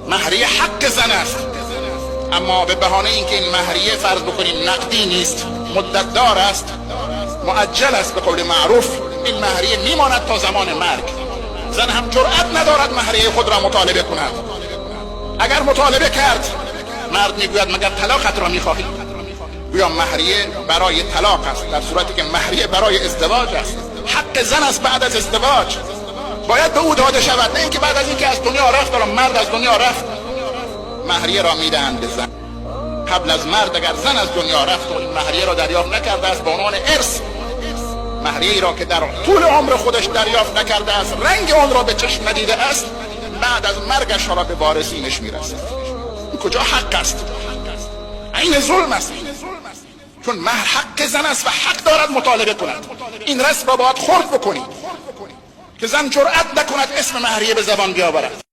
مهریه حق زن است، اما به بهانه اینکه این مهریه فرض بکنیم نقدی نیست، مدت دار است، مؤجل است به قول معروف، این مهریه میماند تا زمان مرگ. زن هم جرأت ندارد مهریه خود را مطالبه کند. اگر مطالبه کرد، مرد میگوید مگر طلاقت را میخواهی؟ گویا مهریه برای طلاق است، در صورتی که مهریه برای ازدواج است. حق زن است بعد از ازدواج، باید به او داده شود، نه اینکه بعد از اینکه از دنیا رفت، مرد از دنیا رفت، مهریه را میدهند به زن. قبل از مرد اگر زن از دنیا رفت و این مهریه را دریافت نکرده است، به عنوان ارث، مهریه را که در طول عمر خودش دریافت نکرده است، رنگ آن را به چشم ندیده است، بعد از مرگش را به وارثینش میرسد. این کجا حق است؟ این ظلم است، چون مهر حق زن است و حق دارد مطالبه کند. این رسم را باید خرد بکنید که زن جرأت نکند اسم مهریه به زبان بیاورد.